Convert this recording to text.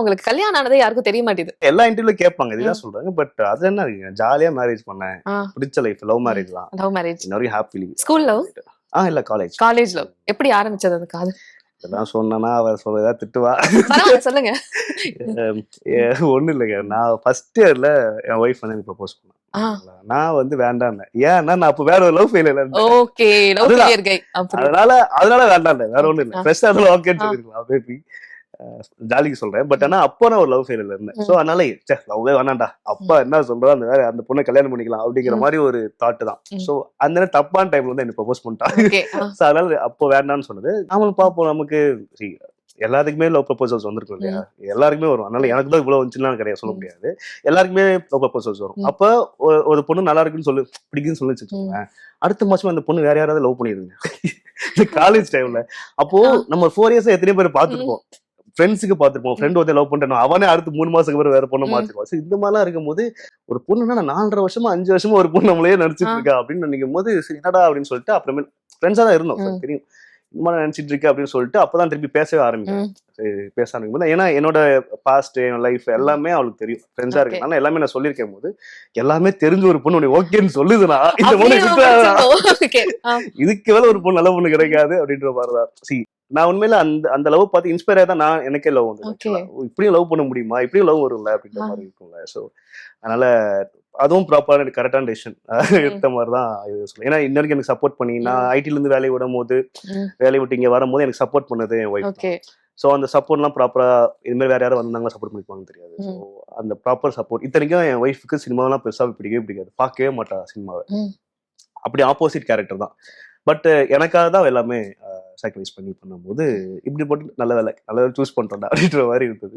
உங்களுக்கு கல்யாணம் ஆனதே யாருக்கும் தெரிய மாட்டேது. எல்லா இன்டர்வியூல கேட்பாங்க, இதுதான் சொல்றாங்க. பட் அது என்ன இருக்கு, ஜாலியா மேரேஜ் பண்ணேன், பிடிச்ச லைஃப், லவ் மேரேஜ் தான். Love marriage. இன்ன வரைக்கும் ஹாப்பிலி. School love? இல்ல காலேஜ். College love. எப்படி ஆரம்பிச்சது அந்த காதல்? இதெல்லாம் சொன்னா அவ சொல்லதா திட்டுவா. சொல்லுங்க. ஒண்ணு இல்லைங்க, நான் ஃபர்ஸ்ட் இயர்ல என் ஒய்ஃப் வந்து எனக்கு ப்ரப்போஸ் பண்ணேன். நான் வந்து வேண்டாம். ஏன்னா நான் அப்ப வேற ஒரு love failure. Okay, love failure guy. அதனால வேண்டாம், வேற ஒண்ணு இல்ல. ஃப்ரெஷ்ஷா இருந்தாலும் ஓகேன்னு சொல்லிருக்கலாம் பேபி, ஜாலிக்கு சொல்றேன். பட் ஆனா அப்போ நான் ஒரு லவ் ஃபெயிலியர் இருந்தேன். சோ அதனால லவ்வே வேணாண்டா, அப்பா என்ன சொல்றோ அந்த பொண்ணை கல்யாணம் பண்ணிக்கலாம் அப்படிங்கிற மாதிரி ஒரு தாட் தான். சோ அந்த தப்பான டைம்ல வந்து எனக்கு ப்ரப்போஸ் பண்ணிட்டாங்க. சோ அதனால அப்போ வேண்டாம்னு சொன்னது. நாமளும் பாப்போம், நமக்கு எல்லாத்துக்குமே லவ் ப்ரப்போசல்ஸ் வந்திருக்கும் இல்லையா, எல்லாருக்குமே வரும். அதனால எனக்கு தான் இவ்வளவு வந்துச்சுலாம் கிடையாது, சொல்ல முடியாது. எல்லாருக்குமே லவ் ப்ரப்போசல்ஸ் வரும். அப்ப ஒரு பொண்ணு நல்லா இருக்குன்னு சொல்லி பிடிக்குன்னு சொல்லி வச்சுக்கோங்க, அடுத்த மாசம் அந்த பொண்ணு வேற யாராவது லவ் பண்ணிடுங்க காலேஜ் டைம்ல. அப்போ நம்ம 4 இயர்ஸ் எத்தனை பேர் பாத்துருப்போம், ஃப்ரெண்ட்ஸுக்கு பாத்துருப்போம். ஃப்ரெண்ட் வந்து லவ் பண்றேன், அவனே அடுத்து 3 மாசத்துக்கு அப்புறம் வேற பொண்ணை மாத்திருவான். இந்த மாதிரிலாம் இருக்கும்போது ஒரு பொண்ணுன்னா 4.5 வருஷமா 5 வருஷமா ஒரு பொண்ணு நம்மளே நினைச்சிட்டு இருக்கா அப்படின்னு நினைக்கும் போது என்னடா அப்படின்னு சொல்லிட்டு அப்புறமே ஃப்ரெண்ட்ஸா தான் இருந்தோம். தெரியும் இந்த மாதிரி நினைச்சிட்டு இருக்கு அப்படின்னு சொல்லிட்டு அப்பதான் திருப்பி பேசவே ஆரம்பிக்கும். பேச ஆரம்பிக்கும் போது ஏன்னா என்னோட பாஸ்ட், என்னோட லைஃப் எல்லாமே அவளுக்கு தெரியும். ஃப்ரெண்ட்ஸா இருக்கு, ஆனா எல்லாமே நான் சொல்லியிருக்கும் போது எல்லாமே தெரிஞ்ச ஒரு பொண்ணு உனக்கு ஓகேன்னு சொல்லுதுன்னா இந்த பொண்ணு இதுக்கு மேல ஒரு பொண்ணு நல்ல பொண்ணு கிடைக்காது அப்படின்ற மாதிரிதான். நான் உண்மையில அந்த லவ் பார்த்து இன்ஸ்பயர் ஆகி தான் நான் எனக்கே லவ் வந்து இப்படியும் லவ் பண்ண முடியுமா, இப்படியும் லவ் வரும்ல அப்படின்ற மாதிரி இருக்கும்ல. ஸோ அதனால அதுவும் ப்ராப்பரான கரெக்டான டெசிஷன் எடுத்த மாதிரி தான் இது சொல்லுவேன். ஏன்னா இன்ன வரைக்கும் எனக்கு சப்போர்ட் பண்ணி, நான் ஐடில இருந்து வேலையை விடும் போது, வேலையை விட்டு இங்க வரும்போது எனக்கு சப்போர்ட் பண்ணது என் ஒய்ஃப். ஸோ அந்த சப்போர்ட்லாம் ப்ராப்பரா இது மாதிரி வேற யாரும் வந்தாங்களா சப்போர்ட் பண்ணிப்பாங்கன்னு தெரியாது. ஸோ அந்த ப்ராப்பர் சப்போர்ட். இத்தனைக்கும் என் ஒய்ஃபுக்கு சினிமாவெல்லாம் பெருசா பிடிக்கவே பிடிக்காது, பார்க்கவே மாட்டா சினிமாவை. அப்படி ஆப்போசிட் கேரக்டர் தான். பட் எனக்காக தான் எல்லாமே சாக்ரிஃபைஸ் பண்ணி பண்ணும்போது இப்படி போட்டு நல்ல வேலை சூஸ் பண்றோம்டா அப்படின்ற மாதிரி இருந்தது.